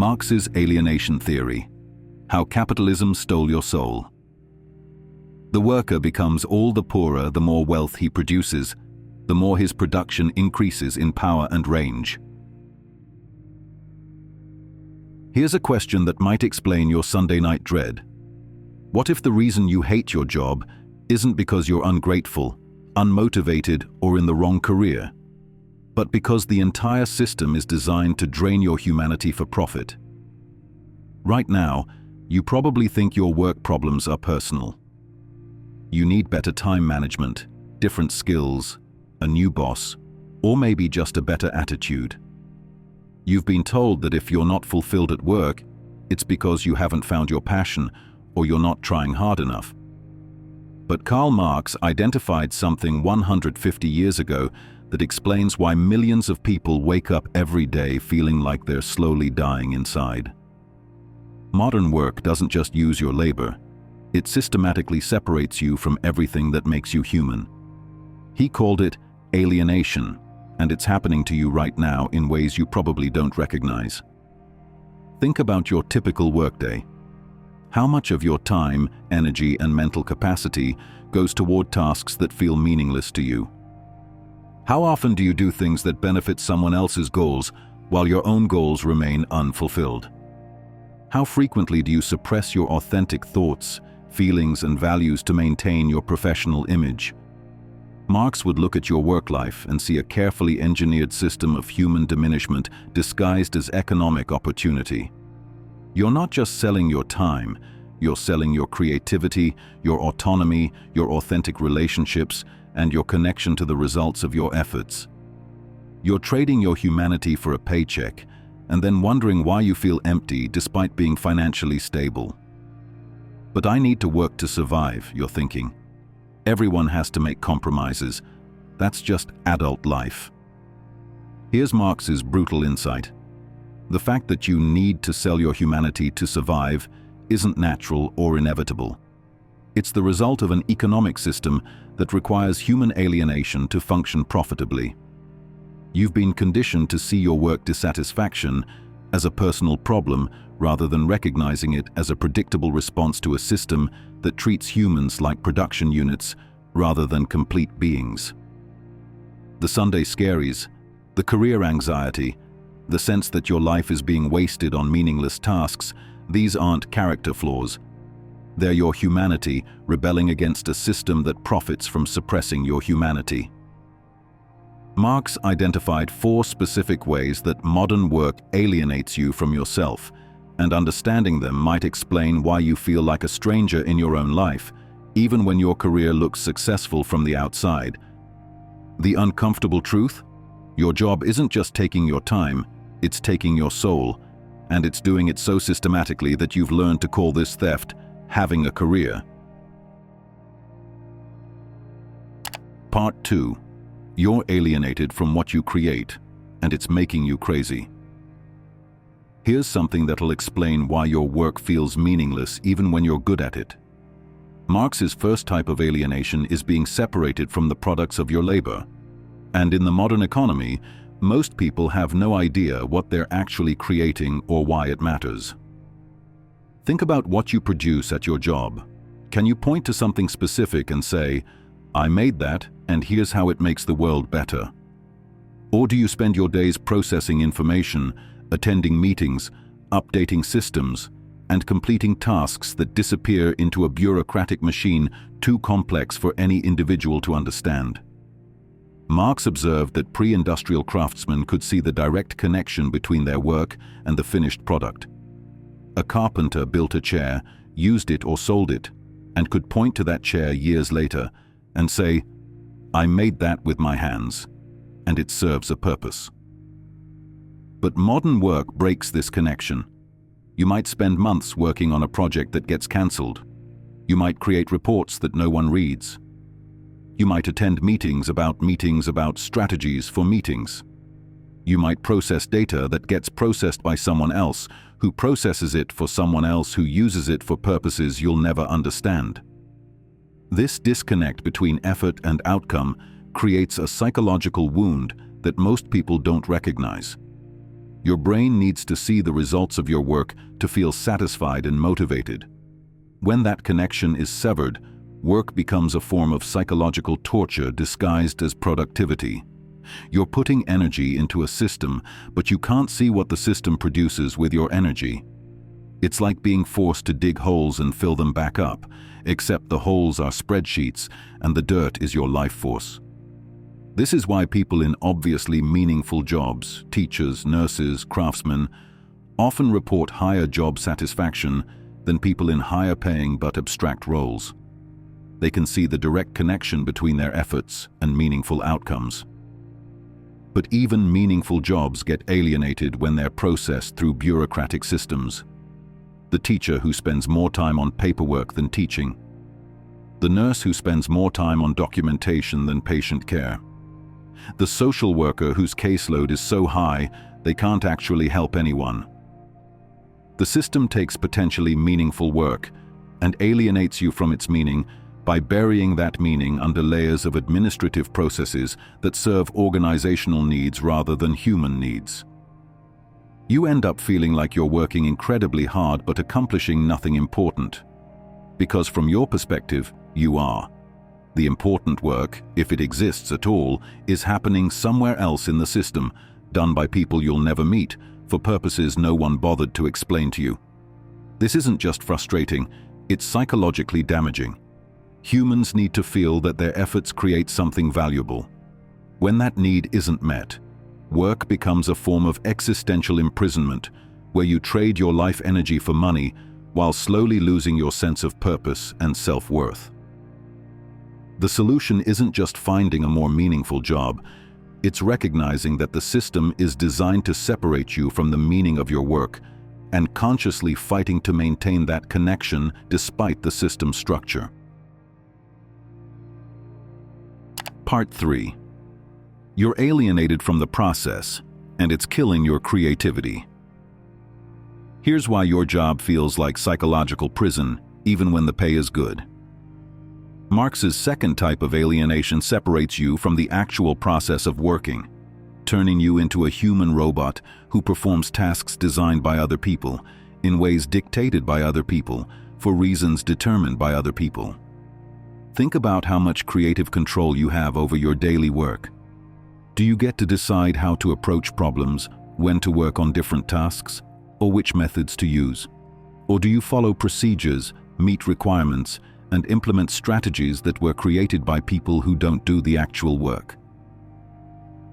Marx's alienation theory, how capitalism stole your soul. The worker becomes all the poorer the more wealth he produces, the more his production increases in power and range. Here's a question that might explain your Sunday night dread. What if the reason you hate your job isn't because you're ungrateful, unmotivated, or in the wrong career, but because the entire system is designed to drain your humanity for profit? Right now, you probably think your work problems are personal. You need better time management, different skills, a new boss, or maybe just a better attitude. You've been told that if you're not fulfilled at work, it's because you haven't found your passion or you're not trying hard enough. But Karl Marx identified something 150 years ago that explains why millions of people wake up every day feeling like they're slowly dying inside. Modern work doesn't just use your labor, it systematically separates you from everything that makes you human. He called it alienation, and it's happening to you right now in ways you probably don't recognize. Think about your typical workday. How much of your time, energy, and mental capacity goes toward tasks that feel meaningless to you? How often do you do things that benefit someone else's goals while your own goals remain unfulfilled? How frequently do you suppress your authentic thoughts, feelings, and values to maintain your professional image? Marx would look at your work life and see a carefully engineered system of human diminishment disguised as economic opportunity. You're not just selling your time, you're selling your creativity, your autonomy, your authentic relationships, and your connection to the results of your efforts. You're trading your humanity for a paycheck, and then wondering why you feel empty despite being financially stable. But I need to work to survive, you're thinking. Everyone has to make compromises. That's just adult life. Here's Marx's brutal insight. The fact that you need to sell your humanity to survive isn't natural or inevitable. It's the result of an economic system that requires human alienation to function profitably. You've been conditioned to see your work dissatisfaction as a personal problem rather than recognizing it as a predictable response to a system that treats humans like production units rather than complete beings. The Sunday scaries, the career anxiety, the sense that your life is being wasted on meaningless tasks, these aren't character flaws. They're your humanity rebelling against a system that profits from suppressing your humanity. Marx identified 4 specific ways that modern work alienates you from yourself, and understanding them might explain why you feel like a stranger in your own life, even when your career looks successful from the outside. The uncomfortable truth? Your job isn't just taking your time, it's taking your soul, and it's doing it so systematically that you've learned to call this theft having a career. Part 2. You're alienated from what you create, and it's making you crazy. Here's something that'll explain why your work feels meaningless even when you're good at it. Marx's first type of alienation is being separated from the products of your labor. And in the modern economy, most people have no idea what they're actually creating or why it matters. Think about what you produce at your job. Can you point to something specific and say, "I made that, and here's how it makes the world better"? Or do you spend your days processing information, attending meetings, updating systems, and completing tasks that disappear into a bureaucratic machine too complex for any individual to understand? Marx observed that pre-industrial craftsmen could see the direct connection between their work and the finished product. A carpenter built a chair, used it or sold it, and could point to that chair years later and say, "I made that with my hands, and it serves a purpose." But modern work breaks this connection. You might spend months working on a project that gets cancelled. You might create reports that no one reads. You might attend meetings about strategies for meetings. You might process data that gets processed by someone else, who processes it for someone else who uses it for purposes you'll never understand. This disconnect between effort and outcome creates a psychological wound that most people don't recognize. Your brain needs to see the results of your work to feel satisfied and motivated. When that connection is severed, work becomes a form of psychological torture disguised as productivity. You're putting energy into a system, but you can't see what the system produces with your energy. It's like being forced to dig holes and fill them back up, except the holes are spreadsheets and the dirt is your life force. This is why people in obviously meaningful jobs, teachers, nurses, craftsmen, often report higher job satisfaction than people in higher paying but abstract roles. They can see the direct connection between their efforts and meaningful outcomes. But even meaningful jobs get alienated when they're processed through bureaucratic systems. The teacher who spends more time on paperwork than teaching. The nurse who spends more time on documentation than patient care. The social worker whose caseload is so high they can't actually help anyone. The system takes potentially meaningful work and alienates you from its meaning by burying that meaning under layers of administrative processes that serve organizational needs rather than human needs. You end up feeling like you're working incredibly hard but accomplishing nothing important. Because from your perspective, you are. The important work, if it exists at all, is happening somewhere else in the system, done by people you'll never meet, for purposes no one bothered to explain to you. This isn't just frustrating, it's psychologically damaging. Humans need to feel that their efforts create something valuable. When that need isn't met, work becomes a form of existential imprisonment, where you trade your life energy for money while slowly losing your sense of purpose and self-worth. The solution isn't just finding a more meaningful job, it's recognizing that the system is designed to separate you from the meaning of your work and consciously fighting to maintain that connection despite the system's structure. Part 3. You're alienated from the process, and it's killing your creativity. Here's why your job feels like psychological prison, even when the pay is good. Marx's second type of alienation separates you from the actual process of working, turning you into a human robot who performs tasks designed by other people, in ways dictated by other people, for reasons determined by other people. Think about how much creative control you have over your daily work. Do you get to decide how to approach problems, when to work on different tasks, or which methods to use? Or do you follow procedures, meet requirements, and implement strategies that were created by people who don't do the actual work?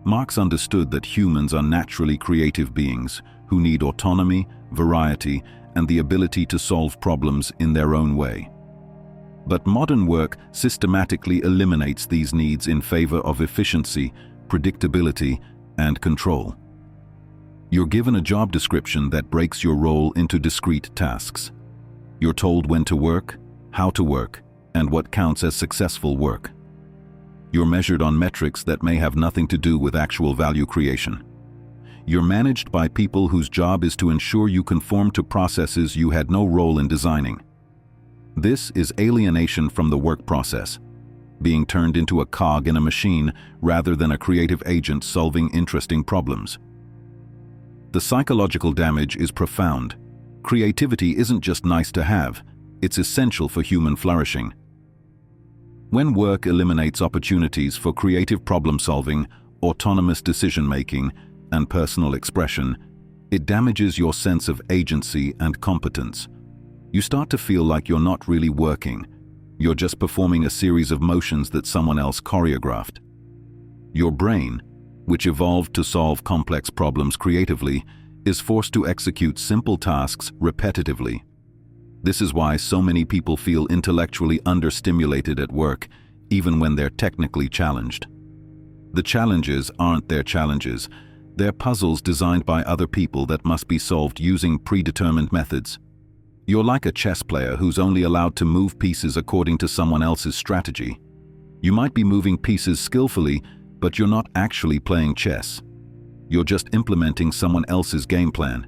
Marx understood that humans are naturally creative beings who need autonomy, variety, and the ability to solve problems in their own way. But modern work systematically eliminates these needs in favor of efficiency, predictability, and control. You're given a job description that breaks your role into discrete tasks. You're told when to work, how to work, and what counts as successful work. You're measured on metrics that may have nothing to do with actual value creation. You're managed by people whose job is to ensure you conform to processes you had no role in designing. This is alienation from the work process, being turned into a cog in a machine rather than a creative agent solving interesting problems. The psychological damage is profound. Creativity isn't just nice to have, it's essential for human flourishing. When work eliminates opportunities for creative problem-solving, autonomous decision-making, and personal expression, it damages your sense of agency and competence. You start to feel like you're not really working. You're just performing a series of motions that someone else choreographed. Your brain, which evolved to solve complex problems creatively, is forced to execute simple tasks repetitively. This is why so many people feel intellectually understimulated at work, even when they're technically challenged. The challenges aren't their challenges. They're puzzles designed by other people that must be solved using predetermined methods. You're like a chess player who's only allowed to move pieces according to someone else's strategy. You might be moving pieces skillfully, but you're not actually playing chess. You're just implementing someone else's game plan.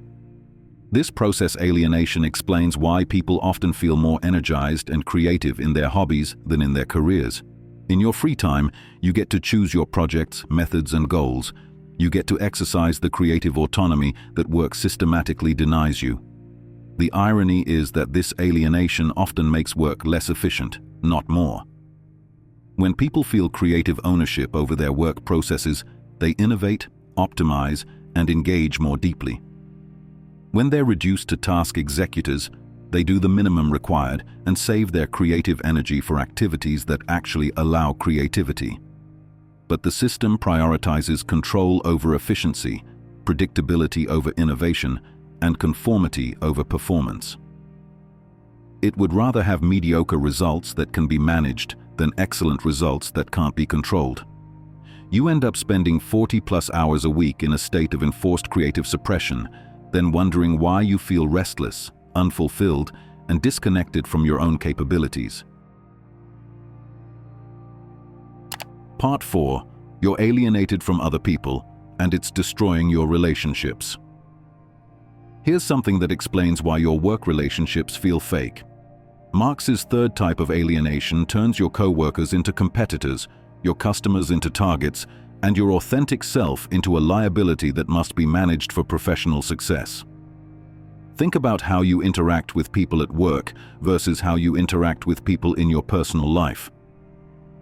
This process alienation explains why people often feel more energized and creative in their hobbies than in their careers. In your free time, you get to choose your projects, methods, and goals, You get to exercise the creative autonomy that work systematically denies you. The irony is that this alienation often makes work less efficient, not more. When people feel creative ownership over their work processes, they innovate, optimize, and engage more deeply. When they're reduced to task executors, they do the minimum required and save their creative energy for activities that actually allow creativity. But the system prioritizes control over efficiency, predictability over innovation, and conformity over performance. It would rather have mediocre results that can be managed than excellent results that can't be controlled. You end up spending 40+ hours a week in a state of enforced creative suppression, then wondering why you feel restless, unfulfilled, and disconnected from your own capabilities. Part 4. You're alienated from other people, and it's destroying your relationships. Here's something that explains why your work relationships feel fake. Marx's third type of alienation turns your co-workers into competitors, your customers into targets, and your authentic self into a liability that must be managed for professional success. Think about how you interact with people at work versus how you interact with people in your personal life.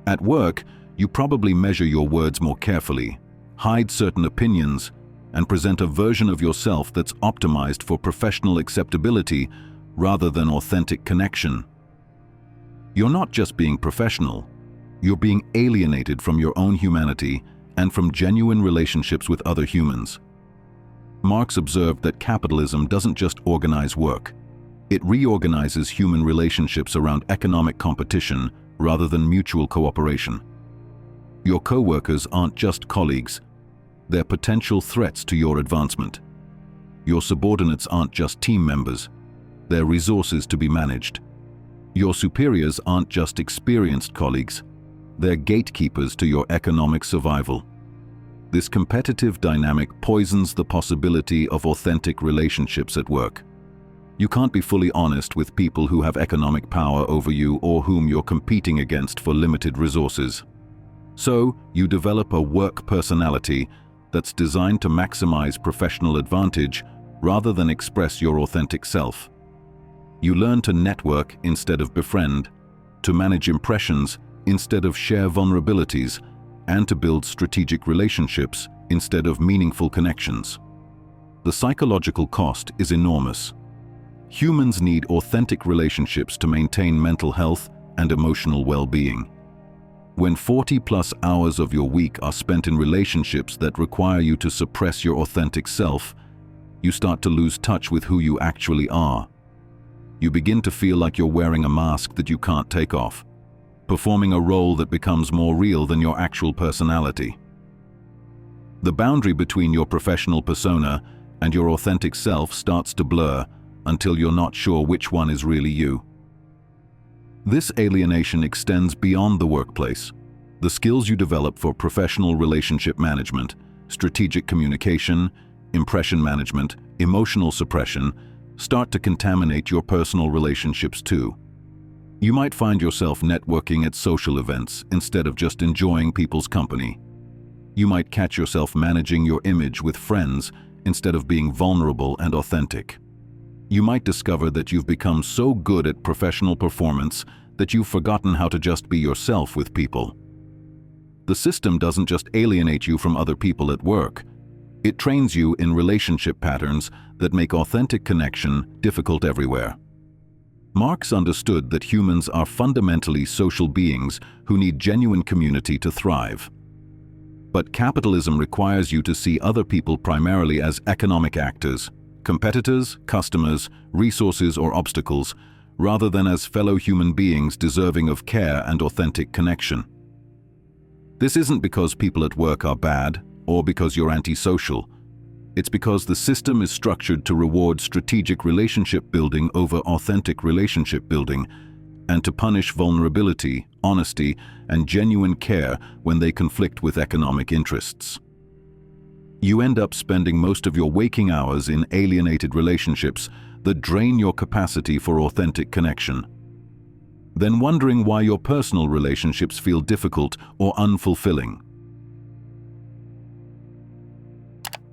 At work, you probably measure your words more carefully, hide certain opinions, and present a version of yourself that's optimized for professional acceptability rather than authentic connection. You're not just being professional, you're being alienated from your own humanity and from genuine relationships with other humans. Marx observed that capitalism doesn't just organize work, it reorganizes human relationships around economic competition rather than mutual cooperation. Your co-workers aren't just colleagues, they're potential threats to your advancement. Your subordinates aren't just team members, they're resources to be managed. Your superiors aren't just experienced colleagues, they're gatekeepers to your economic survival. This competitive dynamic poisons the possibility of authentic relationships at work. You can't be fully honest with people who have economic power over you or whom you're competing against for limited resources. So, you develop a work personality that's designed to maximize professional advantage rather than express your authentic self. You learn to network instead of befriend, to manage impressions instead of share vulnerabilities, and to build strategic relationships instead of meaningful connections. The psychological cost is enormous. Humans need authentic relationships to maintain mental health and emotional well-being. When 40+ hours of your week are spent in relationships that require you to suppress your authentic self, you start to lose touch with who you actually are. You begin to feel like you're wearing a mask that you can't take off, performing a role that becomes more real than your actual personality. The boundary between your professional persona and your authentic self starts to blur until you're not sure which one is really you. This alienation extends beyond the workplace. The skills you develop for professional relationship management, strategic communication, impression management, emotional suppression, start to contaminate your personal relationships too. You might find yourself networking at social events instead of just enjoying people's company. You might catch yourself managing your image with friends instead of being vulnerable and authentic. You might discover that you've become so good at professional performance that you've forgotten how to just be yourself with people. The system doesn't just alienate you from other people at work. It trains you in relationship patterns that make authentic connection difficult everywhere. Marx understood that humans are fundamentally social beings who need genuine community to thrive. But capitalism requires you to see other people primarily as economic actors, competitors, customers, resources, or obstacles, rather than as fellow human beings deserving of care and authentic connection. This isn't because people at work are bad or because you're antisocial. It's because the system is structured to reward strategic relationship building over authentic relationship building, and to punish vulnerability, honesty, and genuine care when they conflict with economic interests. You end up spending most of your waking hours in alienated relationships that drain your capacity for authentic connection. Then wondering why your personal relationships feel difficult or unfulfilling.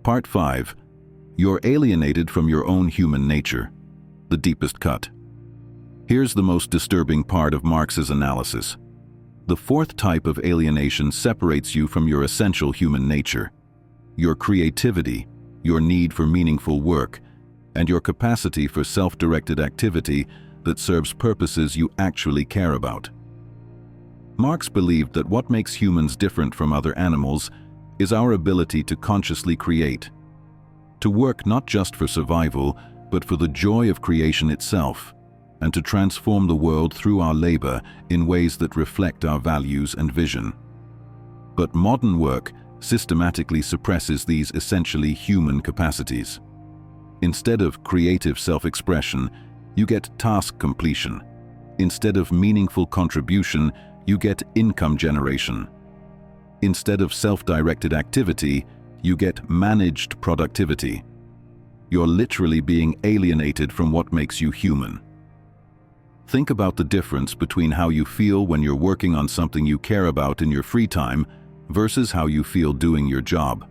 Part 5. You're alienated from your own human nature. The deepest cut. Here's the most disturbing part of Marx's analysis. The fourth type of alienation separates you from your essential human nature. Your creativity, your need for meaningful work, and your capacity for self-directed activity that serves purposes you actually care about. Marx believed that what makes humans different from other animals is our ability to consciously create, to work not just for survival, but for the joy of creation itself, and to transform the world through our labor in ways that reflect our values and vision. But modern work systematically suppresses these essentially human capacities. Instead of creative self-expression, you get task completion. Instead of meaningful contribution, you get income generation. Instead of self-directed activity, you get managed productivity. You're literally being alienated from what makes you human. Think about the difference between how you feel when you're working on something you care about in your free time versus how you feel doing your job.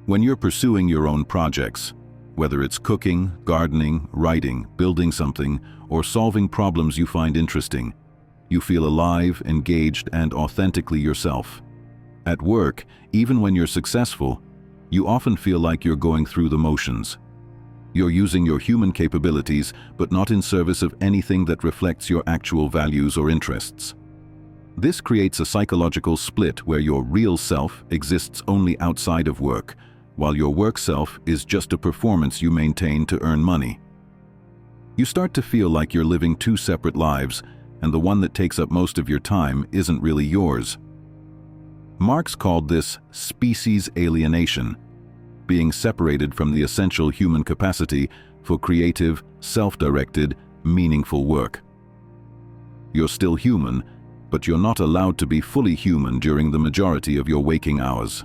When you're pursuing your own projects, whether it's cooking, gardening, writing, building something, or solving problems you find interesting, you feel alive, engaged, and authentically yourself. At work, even when you're successful, you often feel like you're going through the motions. You're using your human capabilities, but not in service of anything that reflects your actual values or interests. This creates a psychological split where your real self exists only outside of work, while your work self is just a performance you maintain to earn money. You start to feel like you're living two separate lives, and the one that takes up most of your time isn't really yours. Marx called this species alienation, being separated from the essential human capacity for creative, self-directed, meaningful work. You're still human, but you're not allowed to be fully human during the majority of your waking hours.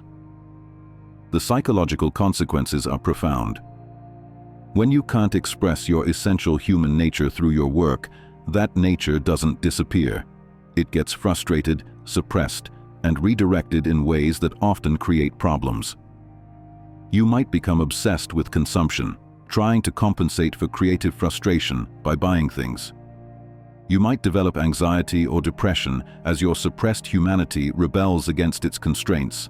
The psychological consequences are profound. When you can't express your essential human nature through your work, that nature doesn't disappear. It gets frustrated, suppressed, and redirected in ways that often create problems. You might become obsessed with consumption, trying to compensate for creative frustration by buying things. You might develop anxiety or depression as your suppressed humanity rebels against its constraints.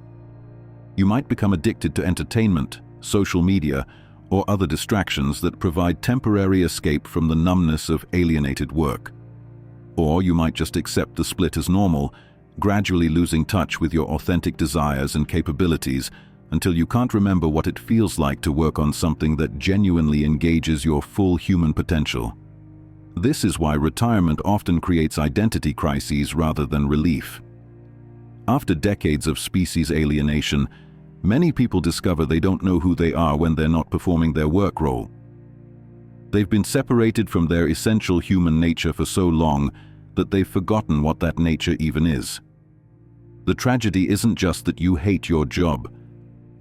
You might become addicted to entertainment, social media, or other distractions that provide temporary escape from the numbness of alienated work. Or you might just accept the split as normal, gradually losing touch with your authentic desires and capabilities until you can't remember what it feels like to work on something that genuinely engages your full human potential. This is why retirement often creates identity crises rather than relief. After decades of species alienation, many people discover they don't know who they are when they're not performing their work role. They've been separated from their essential human nature for so long that they've forgotten what that nature even is. The tragedy isn't just that you hate your job.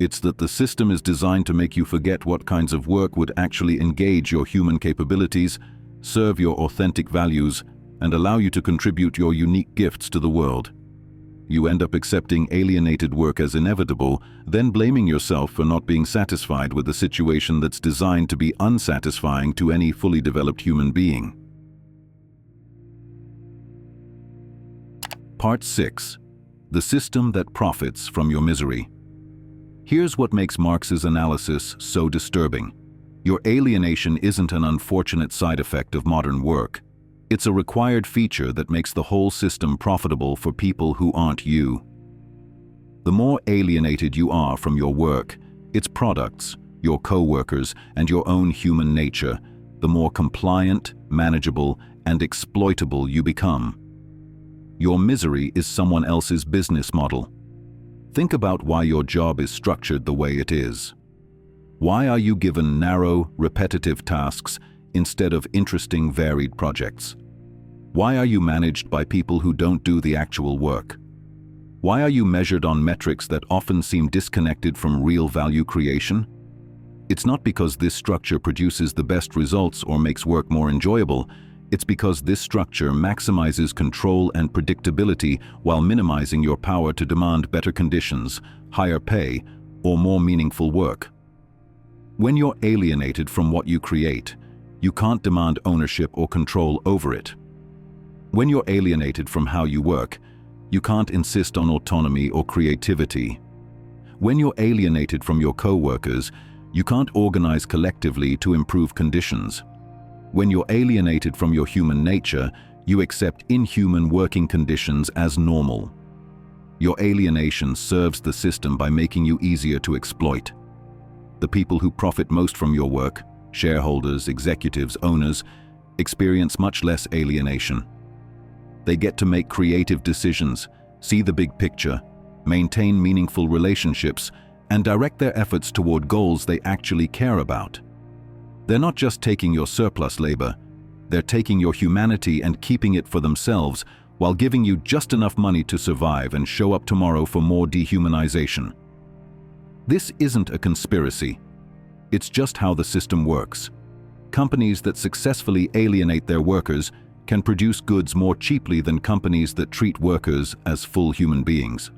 It's that the system is designed to make you forget what kinds of work would actually engage your human capabilities, serve your authentic values, and allow you to contribute your unique gifts to the world. You end up accepting alienated work as inevitable, then blaming yourself for not being satisfied with a situation that's designed to be unsatisfying to any fully developed human being. Part 6. The system that profits from your misery. Here's what makes Marx's analysis so disturbing. Your alienation isn't an unfortunate side effect of modern work. It's a required feature that makes the whole system profitable for people who aren't you. The more alienated you are from your work, its products, your co-workers, and your own human nature, the more compliant, manageable, and exploitable you become. Your misery is someone else's business model. Think about why your job is structured the way it is. Why are you given narrow, repetitive tasks instead of interesting, varied projects? Why are you managed by people who don't do the actual work? Why are you measured on metrics that often seem disconnected from real value creation? It's not because this structure produces the best results or makes work more enjoyable. It's because this structure maximizes control and predictability while minimizing your power to demand better conditions, higher pay, or more meaningful work. When you're alienated from what you create, you can't demand ownership or control over it. When you're alienated from how you work, you can't insist on autonomy or creativity. When you're alienated from your co-workers, you can't organize collectively to improve conditions. When you're alienated from your human nature, you accept inhuman working conditions as normal. Your alienation serves the system by making you easier to exploit. The people who profit most from your work, shareholders, executives, owners, experience much less alienation. They get to make creative decisions, see the big picture, maintain meaningful relationships, and direct their efforts toward goals they actually care about. They're not just taking your surplus labor, they're taking your humanity and keeping it for themselves while giving you just enough money to survive and show up tomorrow for more dehumanization. This isn't a conspiracy. It's just how the system works. Companies that successfully alienate their workers can produce goods more cheaply than companies that treat workers as full human beings.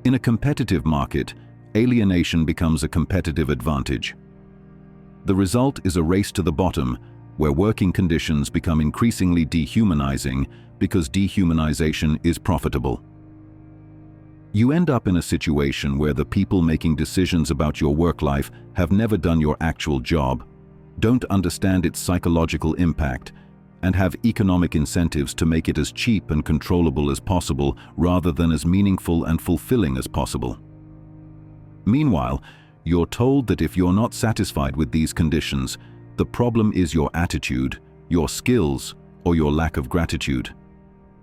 In a competitive market, alienation becomes a competitive advantage. The result is a race to the bottom, where working conditions become increasingly dehumanizing because dehumanization is profitable. You end up in a situation where the people making decisions about your work life have never done your actual job, don't understand its psychological impact, and have economic incentives to make it as cheap and controllable as possible rather than as meaningful and fulfilling as possible. Meanwhile, you're told that if you're not satisfied with these conditions, the problem is your attitude, your skills, or your lack of gratitude.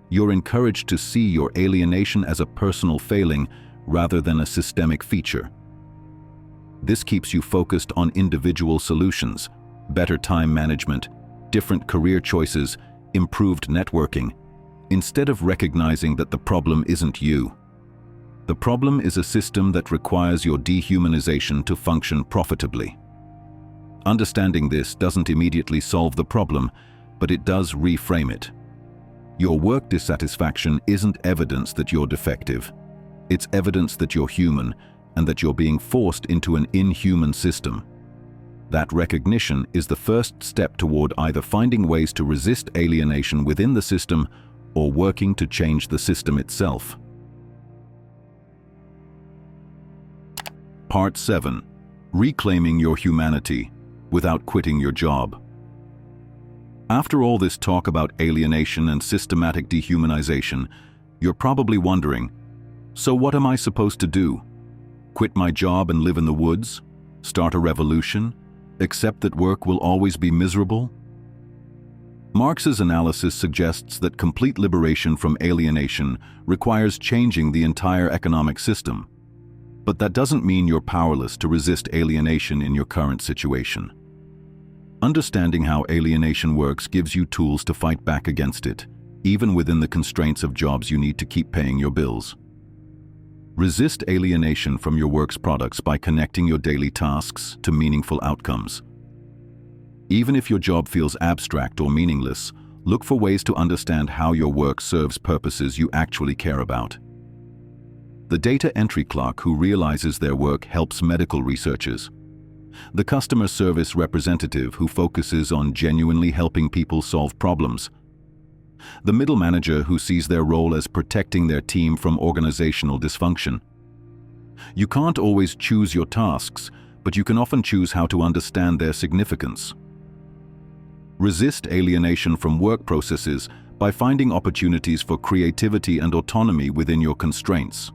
You're encouraged to see your alienation as a personal failing rather than a systemic feature. This keeps you focused on individual solutions, better time management, different career choices, improved networking, instead of recognizing that the problem isn't you. The problem is a system that requires your dehumanization to function profitably. Understanding this doesn't immediately solve the problem, but it does reframe it. Your work dissatisfaction isn't evidence that you're defective. It's evidence that you're human and that you're being forced into an inhuman system. That recognition is the first step toward either finding ways to resist alienation within the system or working to change the system itself. Part 7. Reclaiming your humanity without quitting your job. After all this talk about alienation and systematic dehumanization, you're probably wondering, so what am I supposed to do? Quit my job and live in the woods? Start a revolution? Accept that work will always be miserable? Marx's analysis suggests that complete liberation from alienation requires changing the entire economic system. But that doesn't mean you're powerless to resist alienation in your current situation. Understanding how alienation works gives you tools to fight back against it, even within the constraints of jobs you need to keep paying your bills. Resist alienation from your work's products by connecting your daily tasks to meaningful outcomes. Even if your job feels abstract or meaningless, look for ways to understand how your work serves purposes you actually care about. The data entry clerk who realizes their work helps medical researchers. The customer service representative who focuses on genuinely helping people solve problems. The middle manager who sees their role as protecting their team from organizational dysfunction. You can't always choose your tasks, but you can often choose how to understand their significance. Resist alienation from work processes by finding opportunities for creativity and autonomy within your constraints.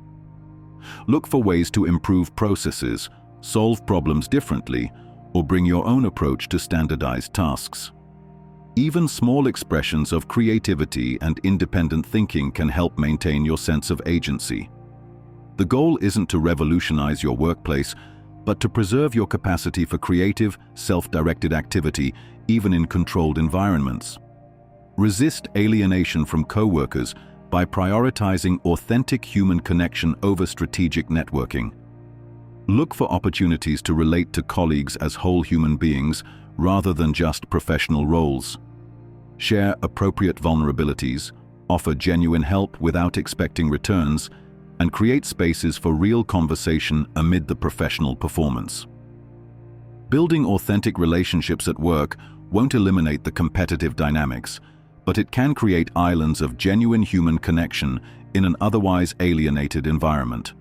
Look for ways to improve processes, solve problems differently, or bring your own approach to standardized tasks. Even small expressions of creativity and independent thinking can help maintain your sense of agency. The goal isn't to revolutionize your workplace, but to preserve your capacity for creative, self-directed activity, even in controlled environments. Resist alienation from coworkers by prioritizing authentic human connection over strategic networking. Look for opportunities to relate to colleagues as whole human beings rather than just professional roles. Share appropriate vulnerabilities, offer genuine help without expecting returns, and create spaces for real conversation amid the professional performance. Building authentic relationships at work won't eliminate the competitive dynamics, but it can create islands of genuine human connection in an otherwise alienated environment.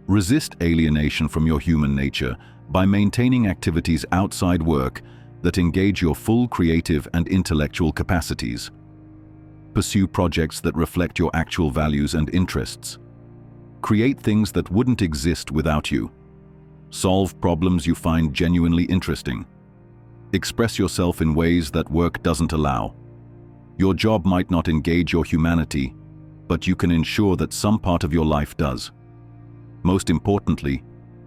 Resist alienation from your human nature by maintaining activities outside work that engage your full creative and intellectual capacities. Pursue projects that reflect your actual values and interests. Create things that wouldn't exist without you. Solve problems you find genuinely interesting. Express yourself in ways that work doesn't allow. Your job might not engage your humanity, but you can ensure that some part of your life does. Most importantly,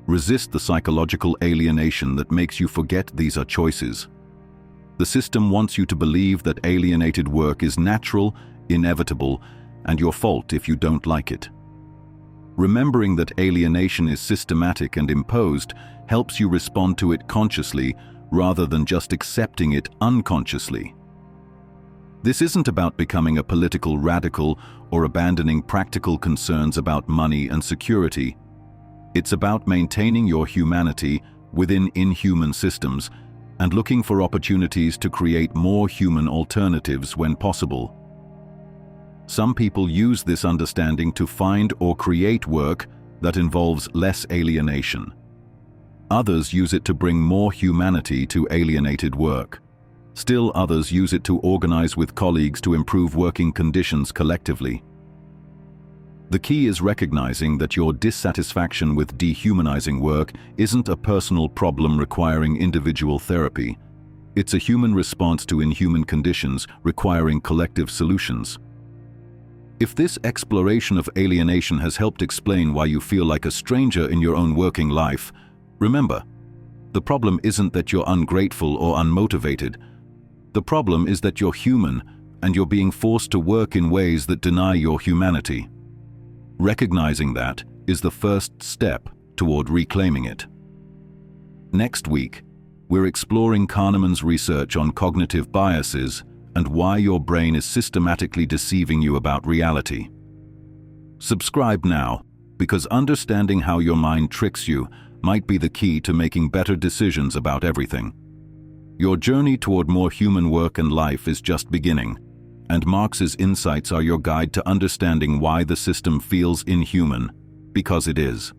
resist the psychological alienation that makes you forget these are choices. The system wants you to believe that alienated work is natural, inevitable, and your fault if you don't like it. Remembering that alienation is systematic and imposed helps you respond to it consciously rather than just accepting it unconsciously. This isn't about becoming a political radical or abandoning practical concerns about money and security. It's about maintaining your humanity within inhuman systems and looking for opportunities to create more human alternatives when possible. Some people use this understanding to find or create work that involves less alienation. Others use it to bring more humanity to alienated work. Still others use it to organize with colleagues to improve working conditions collectively. The key is recognizing that your dissatisfaction with dehumanizing work isn't a personal problem requiring individual therapy. It's a human response to inhuman conditions requiring collective solutions. If this exploration of alienation has helped explain why you feel like a stranger in your own working life, remember, the problem isn't that you're ungrateful or unmotivated. The problem is that you're human and you're being forced to work in ways that deny your humanity. Recognizing that is the first step toward reclaiming it. Next week, we're exploring Kahneman's research on cognitive biases and why your brain is systematically deceiving you about reality. Subscribe now, because understanding how your mind tricks you might be the key to making better decisions about everything. Your journey toward more human work and life is just beginning, and Marx's insights are your guide to understanding why the system feels inhuman, because it is.